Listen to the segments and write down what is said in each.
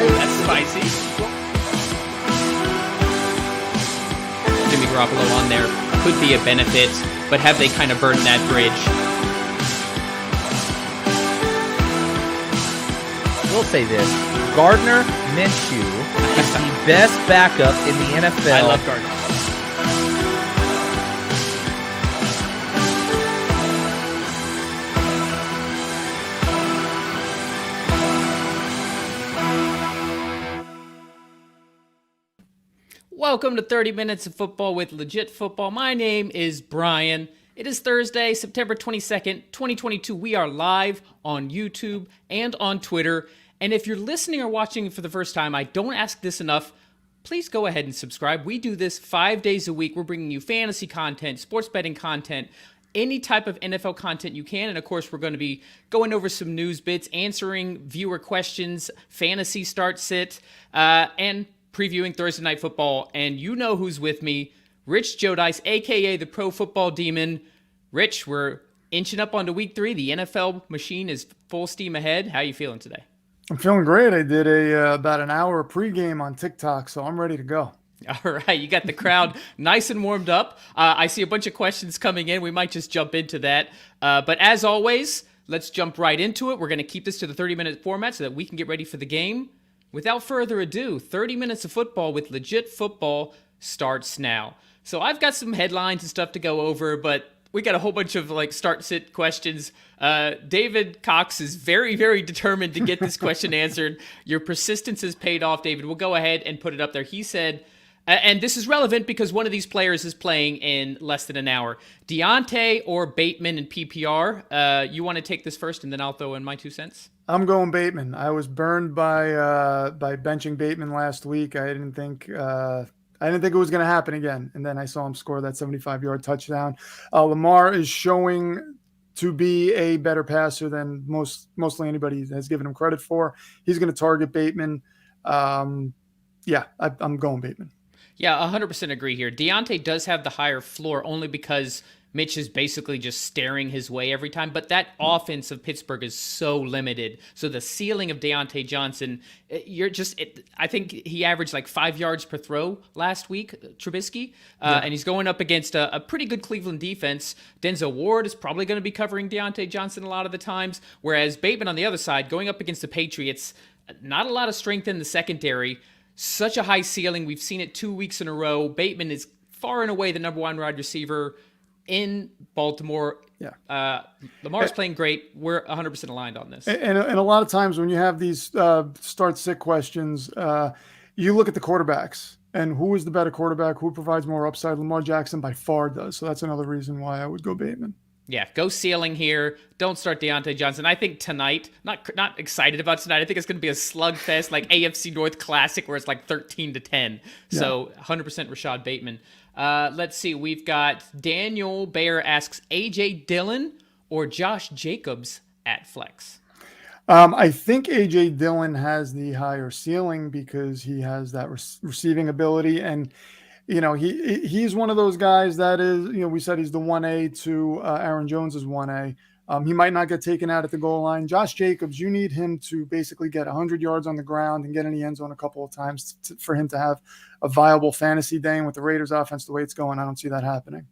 That's spicy. Jimmy Garoppolo on there could be a benefit, but have they kind of burned that bridge? We'll say this. Gardner Minshew is the best backup in the NFL. I love Gardner. Welcome to 30 Minutes of Football with Legit Football. My name is Brian. It is Thursday, September 22nd, 2022. We are live on YouTube and on Twitter. And if you're listening or watching for the first time, I don't ask this enough. Please go ahead and subscribe. We do this 5 days a week. We're bringing you fantasy content, sports betting content, any type of NFL content you can. And of course, we're going to be going over some news bits, answering viewer questions, fantasy start sit, and previewing Thursday Night Football. And you know who's with me, Rich Jodice, a.k.a. the Pro Football Demon. Rich, we're inching up onto week 3. The NFL machine is full steam ahead. How are you feeling today? I'm feeling great. I did about an hour pregame on TikTok, so I'm ready to go. All right, you got the crowd nice and warmed up. I see a bunch of questions coming in. We might just jump into that. But as always, let's jump right into it. We're going to keep this to the 30-minute format so that we can get ready for the game. Without further ado, 30 Minutes of Football with Legit Football starts now. So I've got some headlines and stuff to go over, but we got a whole bunch of start-sit questions. David Cox is very, very determined to get this question answered. Your persistence has paid off, David. We'll go ahead and put it up there. He said, and this is relevant because one of these players is playing in less than an hour. Deontay or Bateman in PPR? You want to take this first, and then I'll throw in my 2 cents? I'm going Bateman. I was burned by benching Bateman last week. I didn't think it was going to happen again. And then I saw him score that 75-yard touchdown. Lamar is showing to be a better passer than mostly anybody has given him credit for. He's going to target Bateman. I'm going Bateman. Yeah, 100% agree here. Deontay does have the higher floor only because Mitch is basically just staring his way every time. But that offense of Pittsburgh is so limited. So the ceiling of Deontay Johnson, I think he averaged 5 yards per throw last week, Trubisky. And he's going up against a pretty good Cleveland defense. Denzel Ward is probably going to be covering Deontay Johnson a lot of the times. Whereas Bateman on the other side, going up against the Patriots, not a lot of strength in the secondary. Such a high ceiling. We've seen it 2 weeks in a row. Bateman is far and away the number one wide receiver in Baltimore. Yeah. Lamar's playing great. We're 100% aligned on this. And a lot of times when you have these start-sit questions, you look at the quarterbacks and who is the better quarterback, who provides more upside. Lamar Jackson by far does. So that's another reason why I would go Bateman. Yeah, go ceiling here. Don't start Deontay Johnson. I think tonight, not excited about tonight. I think it's going to be a slugfest, like AFC North Classic, where it's 13-10. Yeah. So 100% Rashad Bateman. Let's see. We've got Daniel Bayer asks, A.J. Dillon or Josh Jacobs at flex? I think A.J. Dillon has the higher ceiling because he has that receiving ability. And he's one of those guys that is, we said he's the 1A to Aaron Jones is 1A. He might not get taken out at the goal line. Josh Jacobs, you need him to basically get 100 yards on the ground and get in the end zone a couple of times for him to have a viable fantasy day. And with the Raiders offense, the way it's going, I don't see that happening.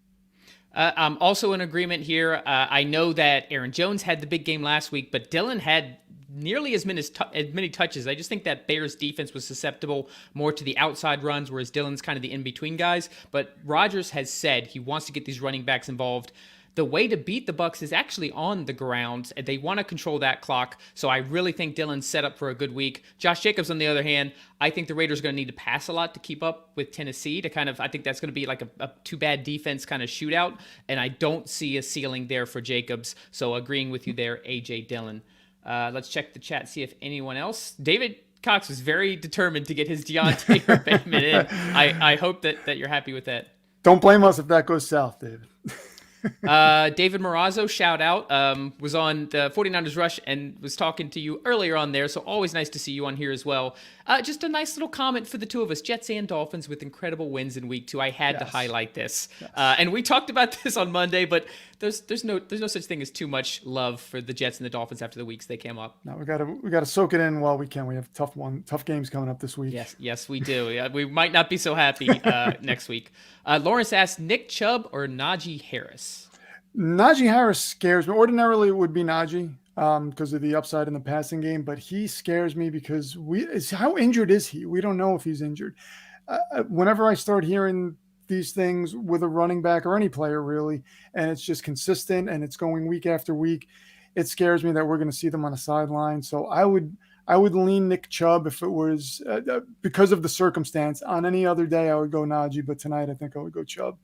I'm also in agreement here. I know that Aaron Jones had the big game last week, but Dillon had nearly as many touches. I just think that Bears defense was susceptible more to the outside runs, whereas Dillon's kind of the in-between guys. But Rodgers has said he wants to get these running backs involved. The way to beat the Bucs is actually on the ground. They want to control that clock. So I really think Dillon's set up for a good week. Josh Jacobs, on the other hand, I think the Raiders are going to need to pass a lot to keep up with Tennessee I think that's going to be like a too bad defense kind of shootout. And I don't see a ceiling there for Jacobs. So agreeing with you there, A.J. Dillon. Let's check the chat, see if anyone else. David Cox was very determined to get his Deontay or Bateman in. I hope that you're happy with that. Don't blame us if that goes south, David. David Morazzo, shout out, was on the 49ers Rush and was talking to you earlier on there, so always nice to see you on here as well. Just a nice little comment for the two of us, Jets and Dolphins with incredible wins in week 2. I had to highlight this. Yes. And we talked about this on Monday, but there's no such thing as too much love for the Jets and the Dolphins after the weeks they came up. No, we gotta soak it in while we can. We have tough games coming up this week. Yes, we do. Yeah, we might not be so happy next week. Lawrence asked, Nick Chubb or Najee Harris? Najee Harris scares me. Ordinarily, it would be Najee because of the upside in the passing game, but he scares me because how injured is he? We don't know if he's injured. Whenever I start hearing these things with a running back or any player really, and it's just consistent and it's going week after week, it scares me that we're going to see them on the sideline. So I would lean Nick Chubb if it was because of the circumstance. On any other day, I would go Najee, but tonight I think I would go Chubb.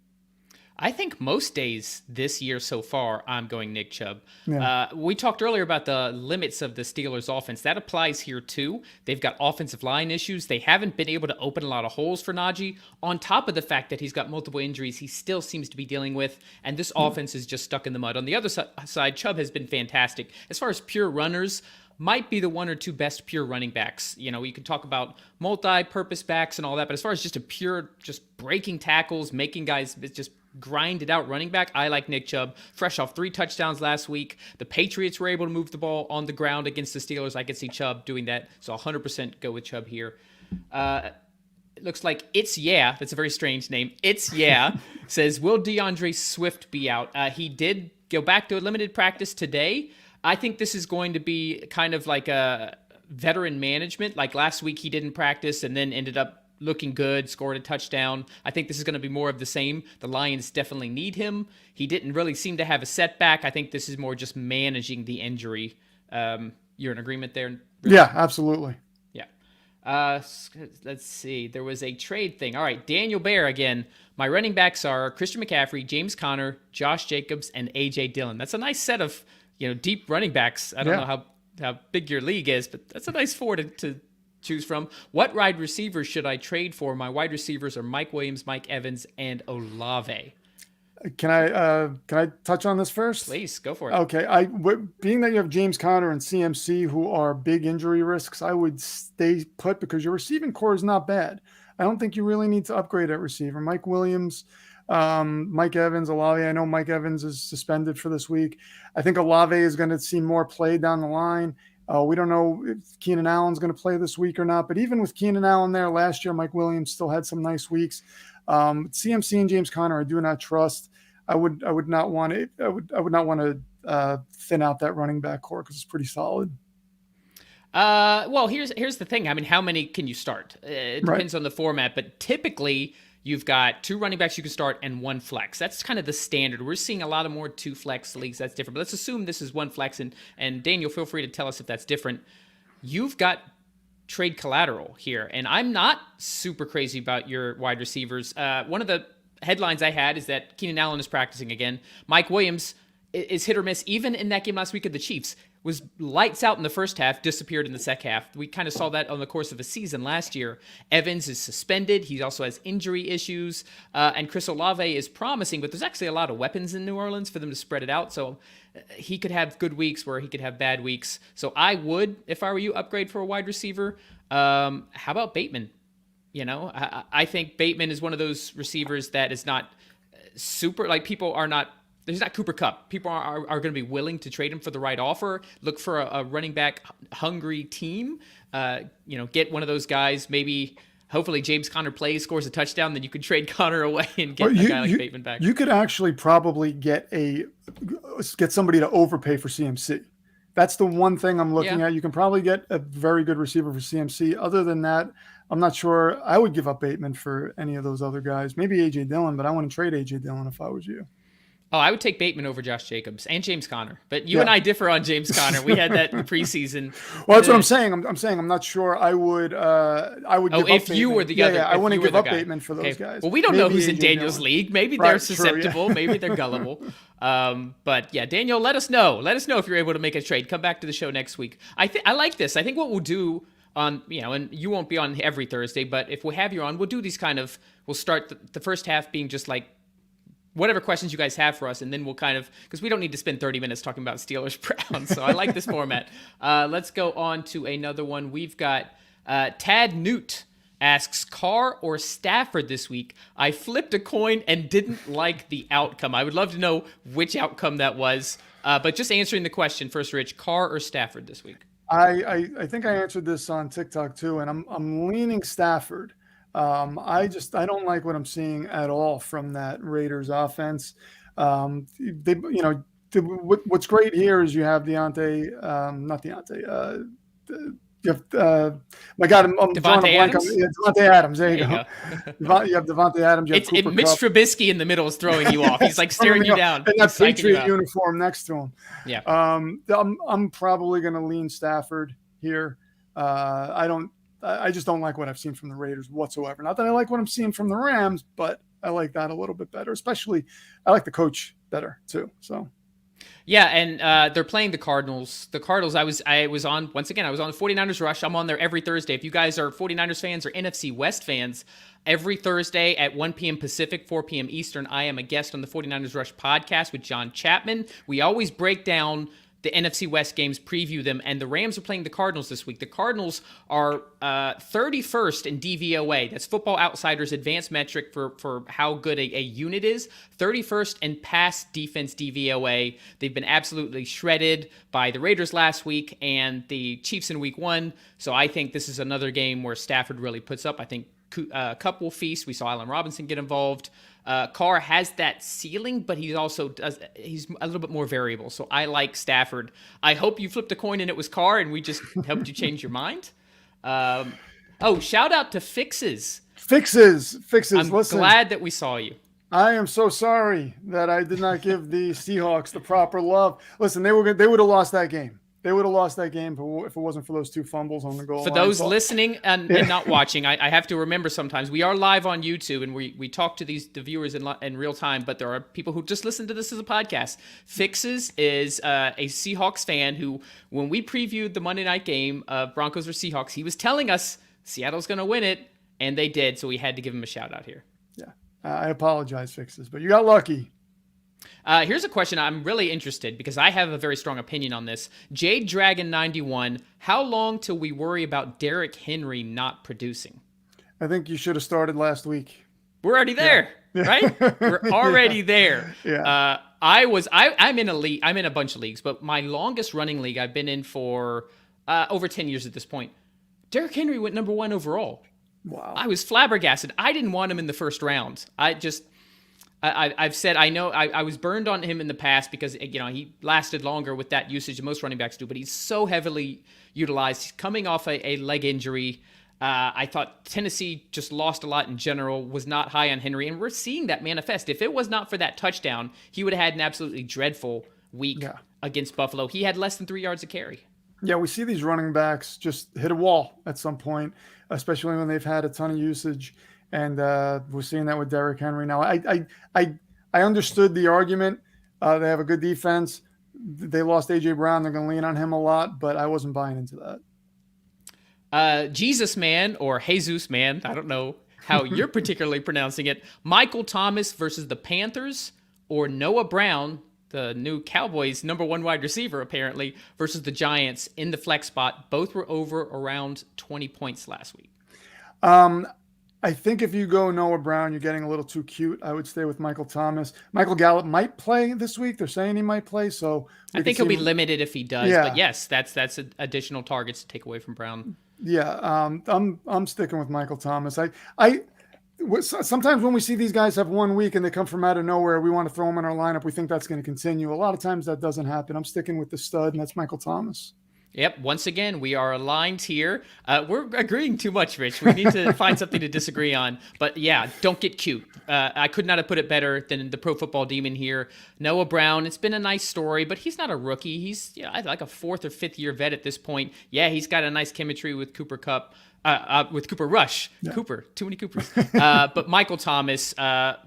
I think most days this year so far, I'm going Nick Chubb. Yeah. We talked earlier about the limits of the Steelers' offense. That applies here too. They've got offensive line issues. They haven't been able to open a lot of holes for Najee. On top of the fact that he's got multiple injuries he still seems to be dealing with, and this offense is just stuck in the mud. On the other side, Chubb has been fantastic. As far as pure runners, might be the one or two best pure running backs. You can talk about multi-purpose backs and all that, but as far as just a pure, just breaking tackles, making guys just grinded out running back, I like Nick Chubb. Fresh off 3 touchdowns last week. The Patriots were able to move the ball on the ground against the Steelers. I could see Chubb doing that, so 100% go with Chubb here. It looks like It's Yeah, that's a very strange name. It's Yeah says, will DeAndre Swift be out? He did go back to a limited practice today. I think this is going to be kind of like a veteran management. Like last week, he didn't practice and then ended up looking good, scored a touchdown. I think this is going to be more of the same. The Lions definitely need him. He didn't really seem to have a setback. I think this is more just managing the injury. You're in agreement there? Yeah, absolutely. Yeah. Let's see. There was a trade thing. All right, Daniel Bear again. My running backs are Christian McCaffrey, James Conner, Josh Jacobs, and A.J. Dillon. That's a nice set of deep running backs. I don't know how big your league is, but that's a nice 4 to choose from. What wide receivers should I trade for? My wide receivers are Mike Williams, Mike Evans, and Olave. Can I touch on this first? Please, go for it. Okay. Being that you have James Conner and CMC, who are big injury risks, I would stay put because your receiving core is not bad. I don't think you really need to upgrade at receiver. Mike Williams, Mike Evans, Olave. I know Mike Evans is suspended for this week. I think Olave is going to see more play down the line. We don't know if Keenan Allen's going to play this week or not, but even with Keenan Allen there last year, Mike Williams still had some nice weeks. CMC and James Conner, I do not trust. I would not want to thin out that running back core because it's pretty solid. Well, here's the thing. I mean, how many can you start? It depends on the format, but typically you've got 2 running backs you can start and 1 flex. That's kind of the standard. We're seeing a lot of more 2 flex leagues. That's different. But let's assume this is 1 flex. And Daniel, feel free to tell us if that's different. You've got trade collateral here, and I'm not super crazy about your wide receivers. One of the headlines I had is that Keenan Allen is practicing again. Mike Williams is hit or miss. Even in that game last week of the Chiefs, was lights out in the first half, disappeared in the second half. We kind of saw that on the course of a season last year. Evans is suspended. He also has injury issues. And Chris Olave is promising, but there's actually a lot of weapons in New Orleans for them to spread it out. So he could have good weeks where he could have bad weeks. So I would, if I were you, upgrade for a wide receiver. How about Bateman? I think Bateman is one of those receivers that is not super, like people are not, he's not Cooper Kupp. People are going to be willing to trade him for the right offer. Look for a running back hungry team. Get one of those guys. Maybe, hopefully, James Conner plays, scores a touchdown, then you could trade Conner away and get a guy like Bateman back. You could actually probably get somebody to overpay for CMC. That's the one thing I'm looking at. You can probably get a very good receiver for CMC. Other than that, I'm not sure I would give up Bateman for any of those other guys. Maybe A.J. Dillon, but I wouldn't trade A.J. Dillon if I was you. Oh, I would take Bateman over Josh Jacobs and James Conner. But you and I differ on James Conner. We had that in the preseason. Well, that's what I'm saying. I'm saying I'm not sure I would give up if Bateman. you were the other. I wouldn't give up Bateman for those guys. Well, we don't know who's in Daniel's league. Maybe they're susceptible. Maybe they're gullible. But yeah, Daniel, let us know. Let us know if you're able to make a trade. Come back to the show next week. I like this. I think what we'll do on, and you won't be on every Thursday, but if we have you on, we'll do these we'll start the first half being just like whatever questions you guys have for us, and then we'll because we don't need to spend 30 minutes talking about Steelers Browns, so I like this format. Let's go on to another one. We've got Tad Newt asks Carr or Stafford this week. I flipped a coin and didn't like the outcome. I would love to know which outcome that was. But just answering the question first, Rich, Carr or Stafford this week? I think I answered this on TikTok too, and I'm leaning Stafford. I don't like what I'm seeing at all from that Raiders offense. What's great here is you have not Deontay. You have my God, I'm drawing a blank on Devontae Adams. There you go. You have Devontae Adams. You have Cooper Mitch Kupp. Trubisky in the middle is throwing you off. He's like staring you down. And that Patriot uniform next to him. Yeah. I'm probably going to lean Stafford here. I just don't like what I've seen from the Raiders whatsoever. Not that I like what I'm seeing from the Rams, but I like that a little bit better. Especially, I like the coach better too. So. Yeah, and they're playing the Cardinals. The Cardinals, I was on, once again, I was on the 49ers Rush. I'm on there every Thursday. If you guys are 49ers fans or NFC West fans, every Thursday at 1 p.m. Pacific, 4 p.m. Eastern, I am a guest on the 49ers Rush podcast with John Chapman. We always break down the NFC West games, preview them, and the Rams are playing the Cardinals this week. The Cardinals are 31st in DVOA. That's Football Outsiders' advanced metric for how good a unit is. 31st in pass defense DVOA. They've been absolutely shredded by the Raiders last week and the Chiefs in week 1. So I think this is another game where Stafford really puts up. I think Kupp will feast. We saw Allen Robinson get involved. Carr has that ceiling, but he's a little bit more variable. So I like Stafford. I hope you flipped a coin and it was Carr and we just helped you change your mind. Shout out to Fixes. Fixes. I'm glad that we saw you. I am so sorry that I did not give the Seahawks the proper love. Listen, they would have lost that game. They would have lost that game if it wasn't for those 2 fumbles on the goal line. For those listening and not watching, I have to remember sometimes we are live on YouTube and we talk to the viewers in real time, but there are people who just listen to this as a podcast. Fixes is a Seahawks fan who, when we previewed the Monday night game of Broncos or Seahawks, he was telling us Seattle's going to win it, and they did, so we had to give him a shout out here. Yeah, I apologize, Fixes, but you got lucky. Here's a question. I'm really interested because I have a very strong opinion on this. Jade Dragon 91, how long till we worry about Derrick Henry not producing? I think you should have started last week. We're already there, right? We're already there. Yeah. I'm in a league. I'm in a bunch of leagues, but my longest running league I've been in for over 10 years at this point. Derrick Henry went number 1 overall. Wow. I was flabbergasted. I didn't want him in the first round. I've said I was burned on him in the past because he lasted longer with that usage than most running backs do, but he's so heavily utilized. He's coming off a leg injury. I thought Tennessee just lost a lot in general, was not high on Henry, and we're seeing that manifest. If it was not for that touchdown, he would have had an absolutely dreadful week against Buffalo. He had less than 3 yards a carry. Yeah, we see these running backs just hit a wall at some point, especially when they've had a ton of usage. And we're seeing that with Derrick Henry now. I understood the argument. They have a good defense. They lost A.J. Brown. They're going to lean on him a lot, but I wasn't buying into that. Jesus Man or Jesus Man, I don't know how you're particularly pronouncing it. Michael Thomas versus the Panthers, or Noah Brown, the new Cowboys number 1 wide receiver apparently, versus the Giants in the flex spot. Both were over around 20 points last week. I think if you go Noah Brown, you're getting a little too cute. I would stay with Michael Thomas. Michael Gallup might play this week. They're saying he might play, so I think he'll be limited if he does. Yeah. But yes, that's additional targets to take away from Brown. Yeah, I'm sticking with Michael Thomas. Sometimes when we see these guys have 1 week and they come from out of nowhere, we want to throw them in our lineup. We think that's going to continue. A lot of times that doesn't happen. I'm sticking with the stud, and that's Michael Thomas. Yep. Once again, we are aligned here. We're agreeing too much, Rich. We need to find something to disagree on. But yeah, don't get cute. I could not have put it better than the Pro Football Demon here. Noah Brown, it's been a nice story, but he's not a rookie. He's like a 4th or 5th year vet at this point. Yeah, he's got a nice chemistry with Cooper Kupp. With Cooper Rush. Yeah. Cooper. Too many Coopers. But Michael Thomas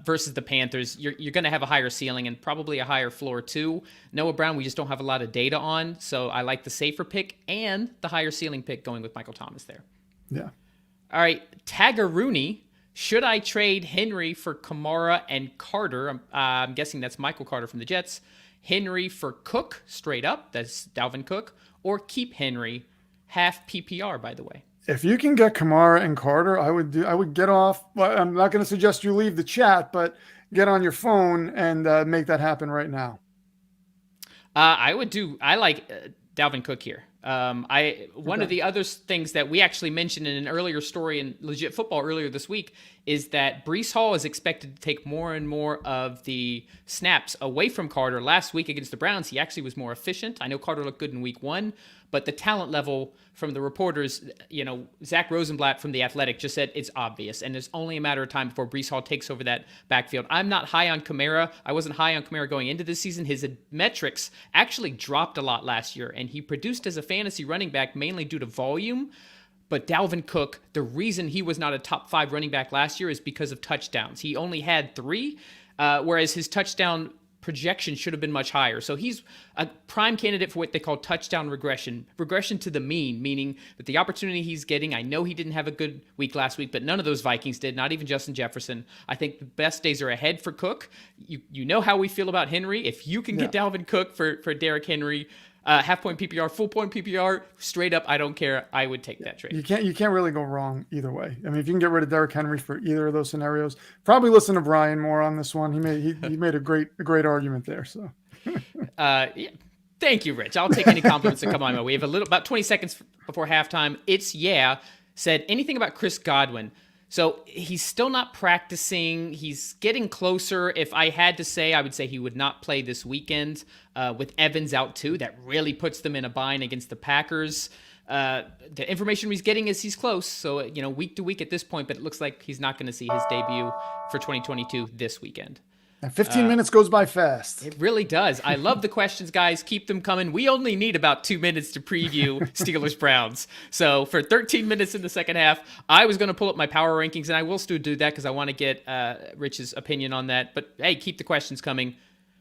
versus the Panthers, you're going to have a higher ceiling and probably a higher floor too. Noah Brown, we just don't have a lot of data on, so I like the safer pick and the higher ceiling pick going with Michael Thomas there. Yeah. All right, Tagger Rooney. Should I trade Henry for Kamara and Carter? I'm guessing that's Michael Carter from the Jets. Henry for Cook, straight up. That's Dalvin Cook. Or keep Henry, half PPR, by the way. If you can get Kamara and Carter, I would get off. Well, I'm not going to suggest you leave the chat, but get on your phone and make that happen right now. I like Dalvin Cook here. One of the other things that we actually mentioned in an earlier story in Legit Football earlier this week is that Breece Hall is expected to take more and more of the snaps away from Carter. Last week against the Browns, he actually was more efficient. I know Carter looked good in week 1, but the talent level from the reporters, Zach Rosenblatt from The Athletic just said it's obvious, and it's only a matter of time before Breece Hall takes over that backfield. I'm not high on Kamara. I wasn't high on Kamara going into this season. His metrics actually dropped a lot last year, and he produced as a fantasy running back mainly due to volume. But Dalvin Cook, the reason he was not a top 5 running back last year is because of touchdowns. He only had 3, whereas his touchdown projection should have been much higher. So he's a prime candidate for what they call touchdown regression to the mean, meaning that the opportunity he's getting, I know he didn't have a good week last week, but none of those Vikings did, not even Justin Jefferson. I think the best days are ahead for Cook. You know how we feel about Henry. If you can get Dalvin Cook for Derrick Henry, half point PPR, full point PPR, straight up, I don't care. I would take that trade. You can't really go wrong either way. I mean, if you can get rid of Derrick Henry for either of those scenarios, probably listen to Brian more on this one. He made a great argument there. So, yeah. Thank you, Rich. I'll take any compliments that come my way. We have about 20 seconds before halftime. Said anything about Chris Godwin. So he's still not practicing. He's getting closer. If I had to say, I would say he would not play this weekend with Evans out too. That really puts them in a bind against the Packers. The information he's getting is he's close. So, week to week at this point, but it looks like he's not going to see his debut for 2022 this weekend. And 15 minutes goes by fast. It really does. I love the questions, guys. Keep them coming. We only need about 2 minutes to preview Steelers Browns. So for 13 minutes in the second half, I was going to pull up my power rankings, and I will still do that because I want to get Rich's opinion on that. But hey, keep the questions coming.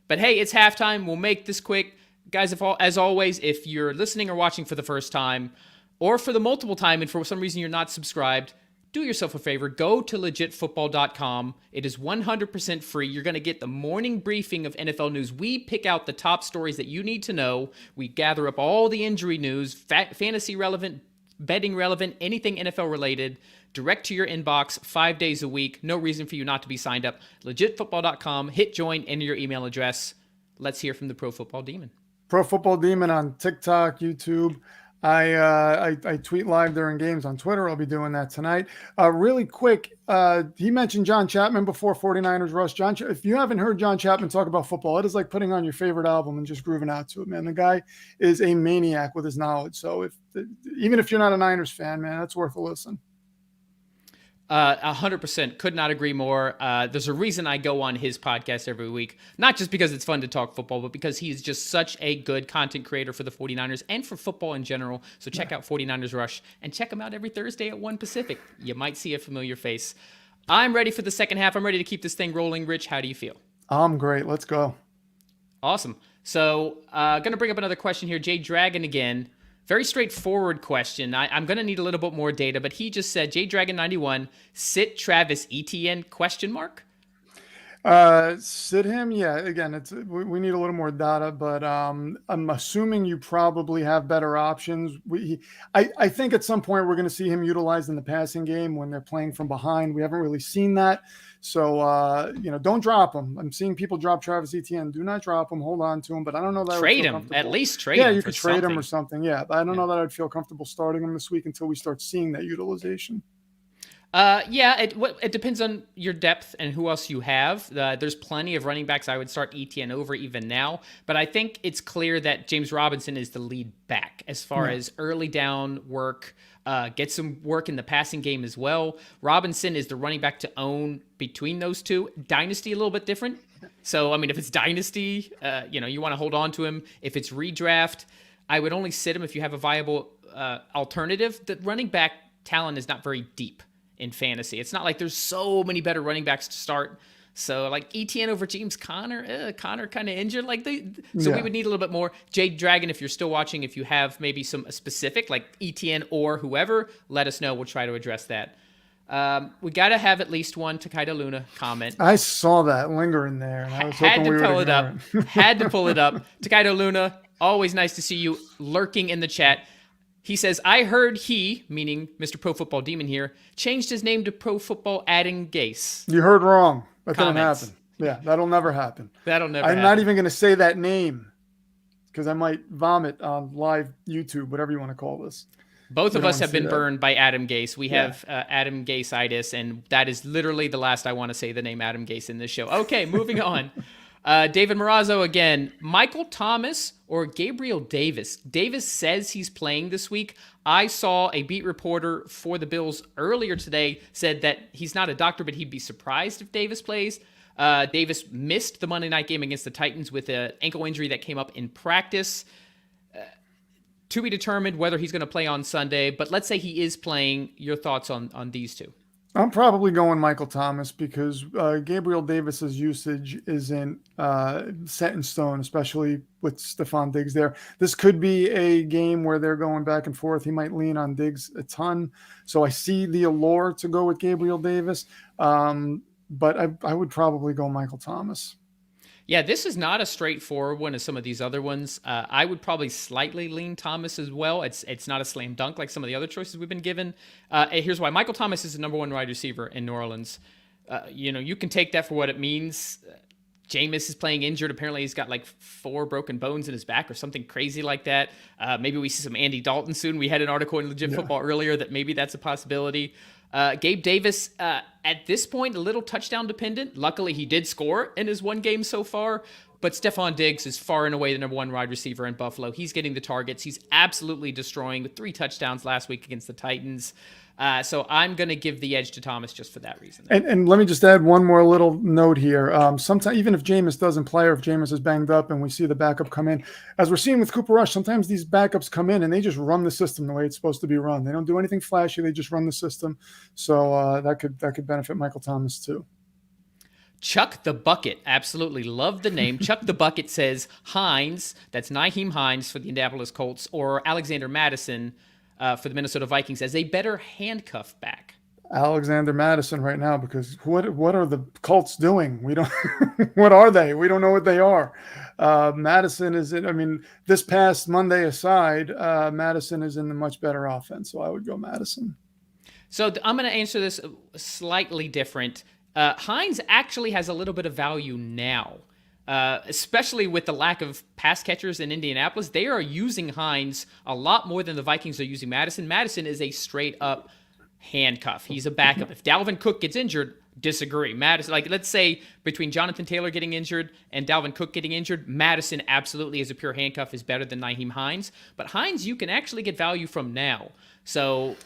But hey, it's halftime. We'll make this quick. Guys, as always, if you're listening or watching for the first time or for the multiple time and for some reason you're not subscribed, do yourself a favor, go to legitfootball.com. It is 100% free. You're going to get the morning briefing of NFL news. We pick out the top stories that you need to know. We gather up all the injury news, fantasy relevant, betting relevant, anything NFL related, direct to your inbox 5 days a week. No reason for you not to be signed up. Legitfootball.com. Hit join, enter your email address. Let's hear from the Pro Football Demon. Pro Football Demon on TikTok, YouTube. I tweet live during games on Twitter. I'll be doing that tonight. Really quick, he mentioned John Chapman before 49ers Rush. If you haven't heard John Chapman talk about football, it is like putting on your favorite album and just grooving out to it, man. The guy is a maniac with his knowledge. So even if you're not a Niners fan, man, that's worth a listen. 100%. Could not agree more. There's a reason I go on his podcast every week, not just because it's fun to talk football, but because he's just such a good content creator for the 49ers and for football in general. So check out 49ers Rush and check him out every Thursday at 1 Pacific. You might see a familiar face. I'm ready for the second half. I'm ready to keep this thing rolling. Rich, how do you feel? I'm great. Let's go. Awesome. So going to bring up another question here. Jay Dragon again. Very straightforward question. I'm going to need a little bit more data, but he just said, J Dragon 91, sit Travis Etienne, ? Sit him. Yeah. Again, we need a little more data, but I'm assuming you probably have better options. I think at some point we're going to see him utilized in the passing game when they're playing from behind. We haven't really seen that. So, don't drop him. I'm seeing people drop Travis Etienne. Do not drop him. Hold on to him. But I don't know that trade him. At least trade him. Yeah, you could trade him or something. Yeah, but I don't know that I'd feel comfortable starting him this week until we start seeing that utilization. It depends on your depth and who else you have. There's plenty of running backs I would start Etienne over even now, but I think it's clear that James Robinson is the lead back as far as early down work. Get some work in the passing game as well. Robinson is the running back to own between those two. Dynasty, a little bit different. So, I mean, if it's Dynasty, you want to hold on to him. If it's redraft, I would only sit him if you have a viable alternative. The running back talent is not very deep in fantasy. It's not like there's so many better running backs to start. So like Etienne over James Conner, Conner kind of injured. We would need a little bit more. Jade Dragon, if you're still watching, if you have maybe some specific like Etienne or whoever, let us know. We'll try to address that. We got to have at least one Takeda Luna comment. I saw that lingering there. And I was had to pull it up. Had to pull it up. Takeda Luna, always nice to see you lurking in the chat. He says, I heard he, meaning Mr. Pro Football Demon here, changed his name to Pro Football Adam Gase. You heard wrong. That Comments. didn't happen. Yeah, that'll never happen. That'll never I'm happen. not even going to say that name because I might vomit on live YouTube, whatever you want to call this. Both of us have been that. burned by Adam Gase. We have Adam Gase-itis, and that is literally the last I want to say the name Adam Gase in this show. Okay, moving on. David Morazzo again. Michael Thomas or Gabriel Davis? Davis says he's playing this week. I saw a beat reporter for the Bills earlier today said that he's not a doctor, but he'd be surprised if Davis plays. Davis missed the Monday night game against the Titans with an ankle injury that came up in practice. To be determined whether he's going to play on Sunday, but let's say he is playing. Your thoughts on these two? I'm probably going Michael Thomas because Gabriel Davis's usage isn't set in stone, especially with Stephon Diggs there. This could be a game where they're going back and forth. He might lean on Diggs a ton. So I see the allure to go with Gabriel Davis, but I would probably go Michael Thomas. Yeah, this is not a straightforward one as some of these other ones. I would probably slightly lean Thomas as well. It's not a slam dunk like some of the other choices we've been given. Here's why. Michael Thomas is the number one wide receiver in New Orleans. You can take that for what it means. Jameis is playing injured. Apparently he's got like 4 broken bones in his back or something crazy like that. Maybe we see some Andy Dalton soon. We had an article in Legit Football earlier that maybe that's a possibility. Gabe Davis, at this point, a little touchdown dependent. Luckily, he did score in his one game so far. But Stephon Diggs is far and away the number one wide receiver in Buffalo. He's getting the targets. He's absolutely destroying with 3 touchdowns last week against the Titans. So I'm going to give the edge to Thomas just for that reason. And let me just add one more little note here. Sometimes, even if Jameis doesn't play or if Jameis is banged up and we see the backup come in, as we're seeing with Cooper Rush, sometimes these backups come in and they just run the system the way it's supposed to be run. They don't do anything flashy. They just run the system. So that could benefit Michael Thomas too. Chuck the Bucket. Absolutely love the name. Chuck the Bucket says Hines, that's Nyheim Hines for the Indianapolis Colts, or Alexander Madison for the Minnesota Vikings as a better handcuff back. Alexander Madison right now, because what are the Colts doing? We don't. What are they? We don't know what they are. Madison is in. I mean, this past Monday aside, Madison is in the much better offense. So I would go Madison. So I'm going to answer this slightly different. Hines actually has a little bit of value now. Especially with the lack of pass catchers in Indianapolis. They are using Hines a lot more than the Vikings are using Madison. Madison is a straight-up handcuff. He's a backup. If Dalvin Cook gets injured, disagree. Madison, like let's say between Jonathan Taylor getting injured and Dalvin Cook getting injured, Madison absolutely as a pure handcuff is better than Nyheim Hines. But Hines you can actually get value from now. So...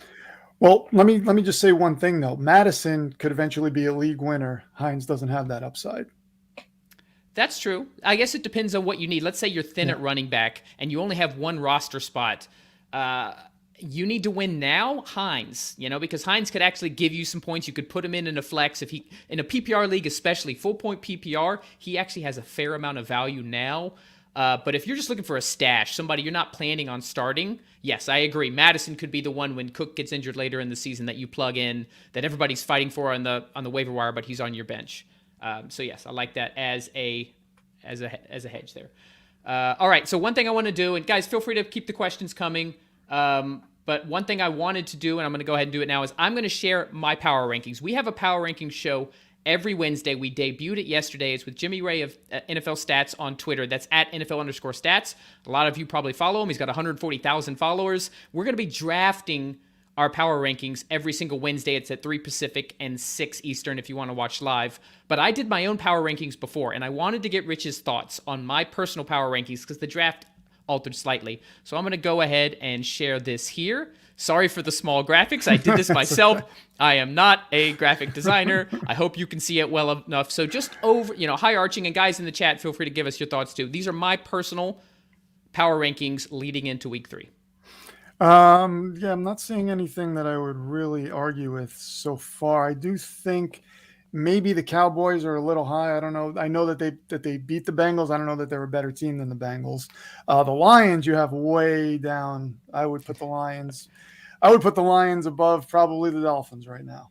Well, let me just say one thing, though. Madison could eventually be a league winner. Hines doesn't have that upside. That's true. I guess it depends on what you need. Let's say you're thin at running back and you only have one roster spot. You need to win now, Hines, because Hines could actually give you some points. You could put him in a flex. If he in a PPR league, especially full point PPR, he actually has a fair amount of value now. But if you're just looking for a stash, somebody you're not planning on starting, yes, I agree. Madison could be the one when Cook gets injured later in the season that you plug in, that everybody's fighting for on the waiver wire, but he's on your bench. So yes, I like that as a hedge there. All right. So one thing I want to do, and guys, feel free to keep the questions coming. But one thing I wanted to do, and I'm going to go ahead and do it now, is I'm going to share my power rankings. We have a power rankings show every Wednesday. We debuted it yesterday. It's with Jimmy Ray of NFL Stats on Twitter. That's at NFL_stats. A lot of you probably follow him. He's got 140,000 followers. We're going to be drafting our power rankings every single Wednesday. It's at 3 Pacific and 6 Eastern if you want to watch live. But I did my own power rankings before, and I wanted to get Rich's thoughts on my personal power rankings because the draft altered slightly. So I'm going to go ahead and share this here. Sorry for the small graphics. I did this myself. I am not a graphic designer. I hope you can see it well enough. So just high arching, and guys in the chat, feel free to give us your thoughts too. These are my personal power rankings leading into week 3. I'm not seeing anything that I would really argue with so far. I do think maybe the Cowboys are a little high. I don't know. I know that they beat the Bengals. I don't know that they're a better team than the Bengals. The Lions you have way down. I would put the Lions above probably the Dolphins right now.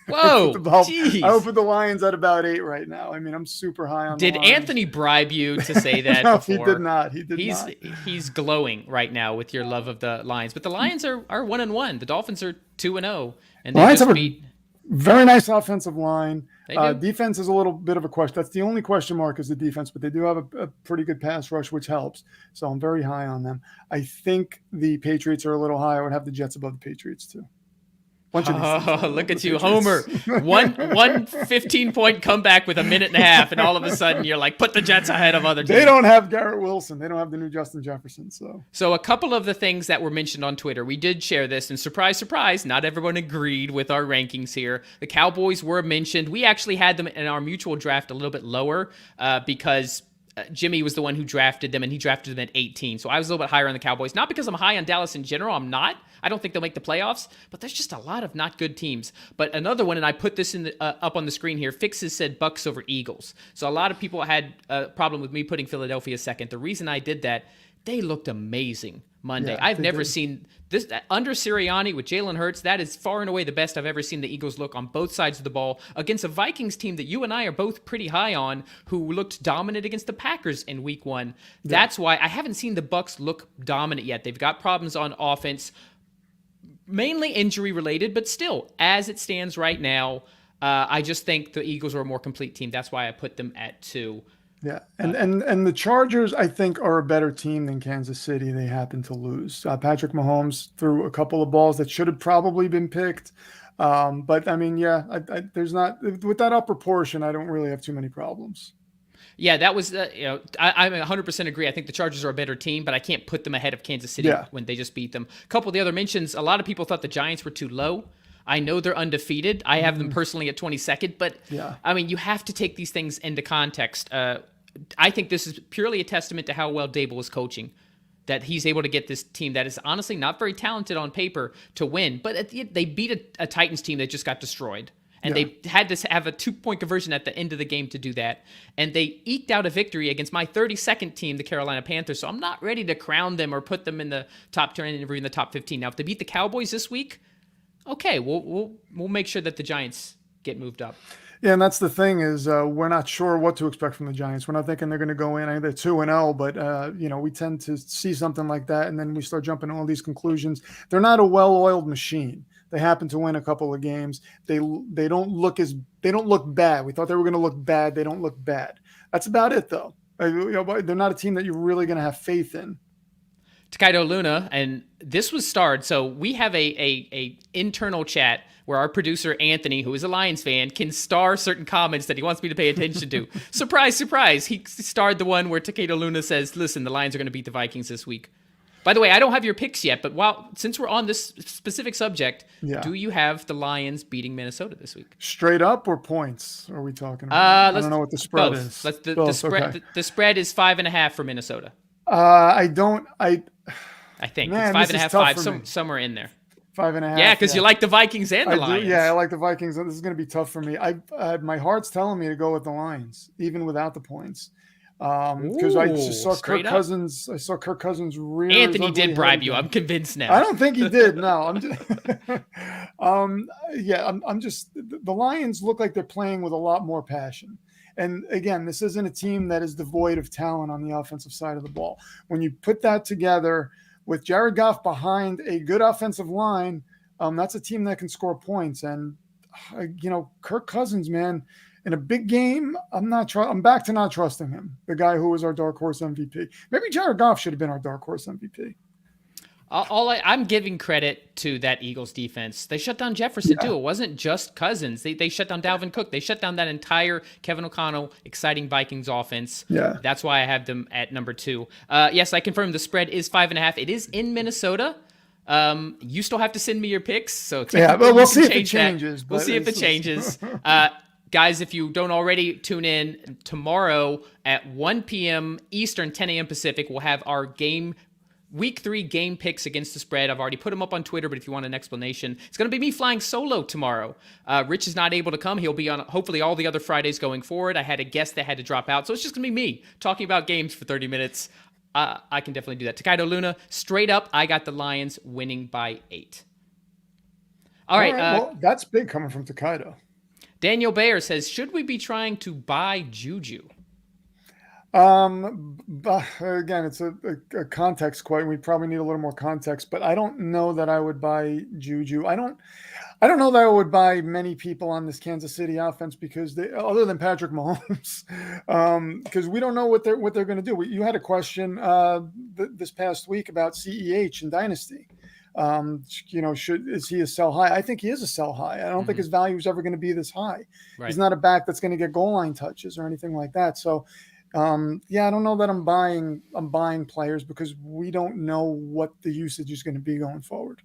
Whoa, I would jeez. put the Lions at about 8 right now. I mean, I'm super high on the Did Lions. Anthony bribe you to say that No, before? he did not. He did not. He's glowing right now with your love of the Lions. But the Lions are 1-1. The Dolphins are 2-0, and they Lions just have beat. Very nice offensive line. They do. Defense is a little bit of a question. That's the only question mark is the defense, but they do have a pretty good pass rush, which helps. So I'm very high on them. I think the Patriots are a little high. I would have the Jets above the Patriots too. Oh, look at you, Homer. One 15-point comeback with a minute and a half, and all of a sudden you're like, put the Jets ahead of other teams. They don't have Garrett Wilson. They don't have the new Justin Jefferson. So a couple of the things that were mentioned on Twitter, we did share this, and surprise, surprise, not everyone agreed with our rankings here. The Cowboys were mentioned. We actually had them in our mutual draft a little bit lower because Jimmy was the one who drafted them, and he drafted them at 18. So I was a little bit higher on the Cowboys. Not because I'm high on Dallas in general. I'm not. I don't think they'll make the playoffs, but there's just a lot of not good teams. But another one, and I put this in up on the screen here, Fixes said Bucks over Eagles. So a lot of people had a problem with me putting Philadelphia second. The reason I did that, they looked amazing Monday. Yeah, I've never seen this under Sirianni with Jalen Hurts. That is far and away the best I've ever seen the Eagles look on both sides of the ball against a Vikings team that you and I are both pretty high on, who looked dominant against the Packers in Week 1. Yeah. That's why I haven't seen the Bucks look dominant yet. They've got problems on offense, mainly injury related, but still, as it stands right now, I just think the Eagles are a more complete team. That's why I put them at 2. Yeah, and the Chargers, I think, are a better team than Kansas City. They happen to lose. Patrick Mahomes threw a couple of balls that should have probably been picked. But, I mean, yeah, there's not – with that upper portion, I don't really have too many problems. Yeah, that was, I 100% agree. I think the Chargers are a better team, but I can't put them ahead of Kansas City when they just beat them. A couple of the other mentions, a lot of people thought the Giants were too low. I know they're undefeated. I have them personally at 22nd, but, I mean, you have to take these things into context. I think this is purely a testament to how well Dable is coaching, that he's able to get this team that is honestly not very talented on paper to win. But they beat a Titans team that just got destroyed. And they had to have a 2-point conversion at the end of the game to do that. And they eked out a victory against my 32nd team, the Carolina Panthers. So I'm not ready to crown them or put them in the top 10 or even the top 15. Now, if they beat the Cowboys this week, okay, we'll make sure that the Giants get moved up. Yeah, and that's the thing is we're not sure what to expect from the Giants. We're not thinking they're going to go in. I think they're 2-0, but we tend to see something like that, and then we start jumping to all these conclusions. They're not a well-oiled machine. They happen to win a couple of games. They don't look bad. We thought they were going to look bad. They don't look bad. That's about it, though. They're not a team that you're really going to have faith in. Takaido Luna, and this was starred. So we have a internal chat where our producer, Anthony, who is a Lions fan, can star certain comments that he wants me to pay attention to. Surprise, surprise. He starred the one where Takaido Luna says, listen, the Lions are going to beat the Vikings this week. By the way, I don't have your picks yet, but since we're on this specific subject, do you have the Lions beating Minnesota this week? Straight up or points are we talking about? I don't know what the spread is. The spread is 5.5 for Minnesota. I think man, it's 5.5, 5, somewhere in there. 5.5. Yeah, because you like the Vikings and the Lions. I like the Vikings. This is going to be tough for me. My heart's telling me to go with the Lions, even without the points. Because I just saw Kirk Cousins. I saw Kirk Cousins really. Anthony did bribe you. I'm convinced now. I don't think he did. No, I'm just. I'm just. The Lions look like they're playing with a lot more passion. And again, this isn't a team that is devoid of talent on the offensive side of the ball. When you put that together with Jared Goff behind a good offensive line, that's a team that can score points. And Kirk Cousins, man. In a big game, I'm back to not trusting him, the guy who was our dark horse MVP. Maybe Jared Goff should have been our dark horse MVP. I'm giving credit to that Eagles defense. They shut down Jefferson, too. It wasn't just Cousins. They shut down Dalvin Cook. They shut down that entire Kevin O'Connell exciting Vikings offense. Yeah. That's why I have them at number 2. Yes, I confirm the spread is 5.5. It is in Minnesota. You still have to send me your picks. So but we'll see if it changes. We'll see if it changes. Guys, if you don't already tune in, tomorrow at 1 p.m. Eastern, 10 a.m. Pacific, we'll have our Week 3 game picks against the spread. I've already put them up on Twitter, but if you want an explanation, it's going to be me flying solo tomorrow. Rich is not able to come. He'll be on hopefully all the other Fridays going forward. I had a guest that had to drop out, so it's just going to be me talking about games for 30 minutes. I can definitely do that. Takaido Luna, straight up, I got the Lions winning by 8. All right. Well, that's big coming from Takedo. Daniel Bayer says, should we be trying to buy Juju? But again, it's a context question. We probably need a little more context, but I don't know that I would buy Juju. I don't know that I would buy many people on this Kansas City offense because other than Patrick Mahomes, because we don't know what they're going to do. You had a question this past week about CEH and Dynasty. Is he a sell high? I think he is a sell high. I don't think his value is ever going to be this high. Right. He's not a back that's going to get goal line touches or anything like that. So, I don't know that I'm buying players because we don't know what the usage is going to be going forward.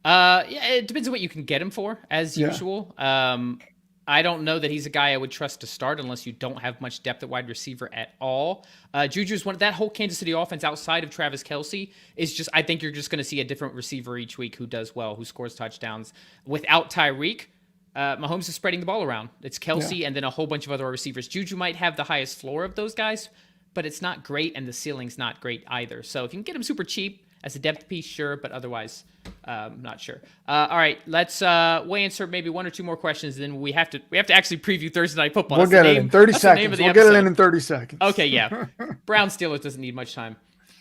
It depends on what you can get him for, as usual. I don't know that he's a guy I would trust to start unless you don't have much depth at wide receiver at all. Juju's that whole Kansas City offense outside of Travis Kelce is just, I think you're just going to see a different receiver each week who does well, who scores touchdowns. Without Tyreek, Mahomes is spreading the ball around. It's Kelce and then a whole bunch of other receivers. Juju might have the highest floor of those guys, but it's not great, and the ceiling's not great either. So if you can get him super cheap as a depth piece, sure, but otherwise, not sure. All right, let's answer maybe one or two more questions, and then we have to actually preview Thursday Night Football. We'll get it in 30 seconds. We'll get it in 30 seconds. Okay, yeah. Browns Steelers doesn't need much time.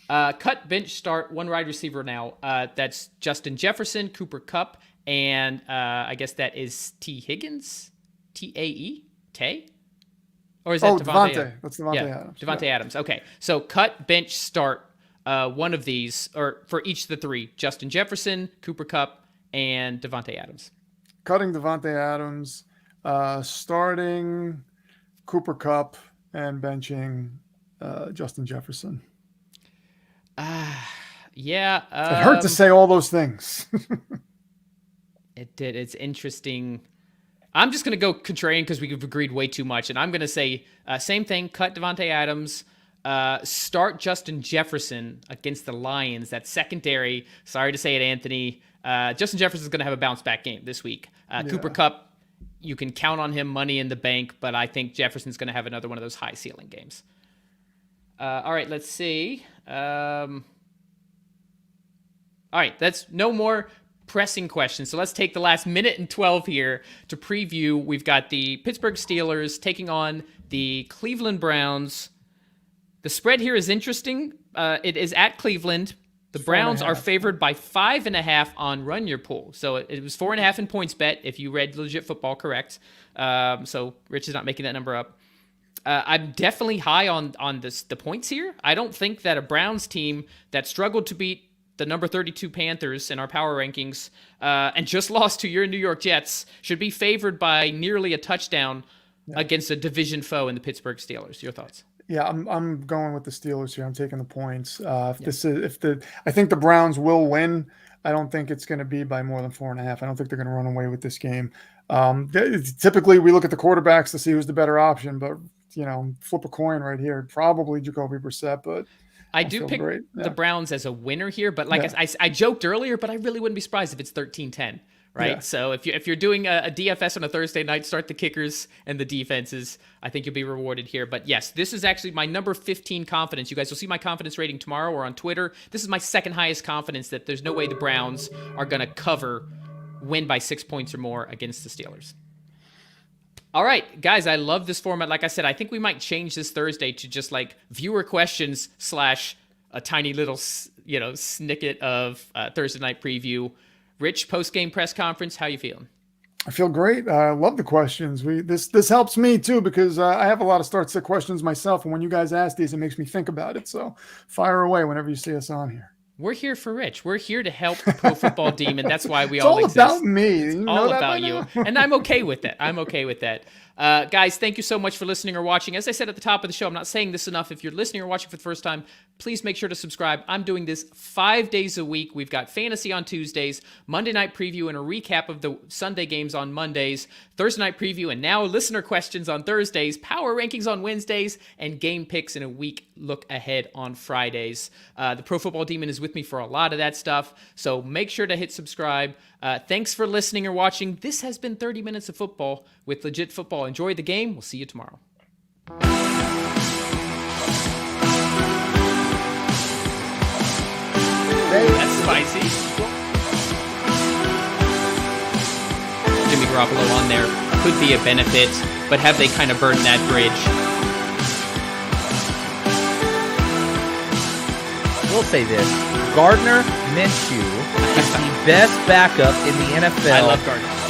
Cut, bench, start, one wide receiver now. That's Justin Jefferson, Cooper Kupp, and I guess that is T. Higgins? T-A-E? Tay? Or is that Devontae? That's Devontae Adams. Devontae Adams. Okay, so cut, bench, start one of these, or for each of the three, Justin Jefferson, Cooper Kupp, and Devontae Adams. Cutting Devontae Adams, starting Cooper Kupp, and benching Justin Jefferson. Yeah. It hurt to say all those things. It did. It's interesting. I'm just going to go contrarian because we've agreed way too much. And I'm going to say same thing. Cut Devontae Adams. Start Justin Jefferson against the Lions. That secondary. Sorry to say it, Anthony. Justin Jefferson is going to have a bounce back game this week. Cooper Kupp, you can count on him, money in the bank. But I think Jefferson's going to have another one of those high ceiling games. All right, let's see. All right, that's no more pressing questions. So let's take the last minute and 12 here to preview. We've got the Pittsburgh Steelers taking on the Cleveland Browns. The spread here is interesting. It is at Cleveland. The Browns are favored by 5.5 on Run Your Pool. So it was 4.5 in points bet if you read Legit Football correct. So Rich is not making that number up. I'm definitely high on the points here. I don't think that a Browns team that struggled to beat the number 32 Panthers in our power rankings, and just lost to your New York Jets, should be favored by nearly a touchdown against a division foe in the Pittsburgh Steelers. Your thoughts? Yeah, I'm going with the Steelers here. I'm taking the points. I think the Browns will win. I don't think it's going to be by more than 4.5. I don't think they're going to run away with this game. Typically, we look at the quarterbacks to see who's the better option, but flip a coin right here. Probably Jacoby Brissett, but I do pick the Browns as a winner here, but I joked earlier, but I really wouldn't be surprised if it's 13-10, right? Yeah. So if you're doing a DFS on a Thursday night, start the kickers and the defenses. I think you'll be rewarded here. But yes, this is actually my number 15 confidence. You guys will see my confidence rating tomorrow or on Twitter. This is my second highest confidence that there's no way the Browns are going to win by 6 points or more against the Steelers. All right, guys, I love this format. Like I said, I think we might change this Thursday to just like viewer questions / a tiny little, snippet of Thursday night preview. Rich, post-game press conference, how you feeling? I feel great. I love the questions. This helps me too because I have a lot of start-sit questions myself, and when you guys ask these, it makes me think about it. So fire away whenever you see us on here. We're here for Rich. We're here to help the Pro Football Demon. That's why we all exist. It's all about me. It's all about you. And I'm okay with that. Guys, thank you so much for listening or watching. As I said at the top of the show, I'm not saying this enough. If you're listening or watching for the first time, please make sure to subscribe. I'm doing this 5 days a week. We've got fantasy on Tuesdays, Monday night preview, and a recap of the Sunday games on Mondays, Thursday night preview, and now listener questions on Thursdays, power rankings on Wednesdays, and game picks in a week look ahead on Fridays. The Pro Football Demon is with me for a lot of that stuff, so make sure to hit subscribe. Thanks for listening or watching. This has been 30 Minutes of Football with Legit Football. Enjoy the game. We'll see you tomorrow. That's spicy. Garoppolo on there could be a benefit, but have they kind of burned that bridge? I will say this. Gardner Minshew is the best backup in the NFL. I love Gardner.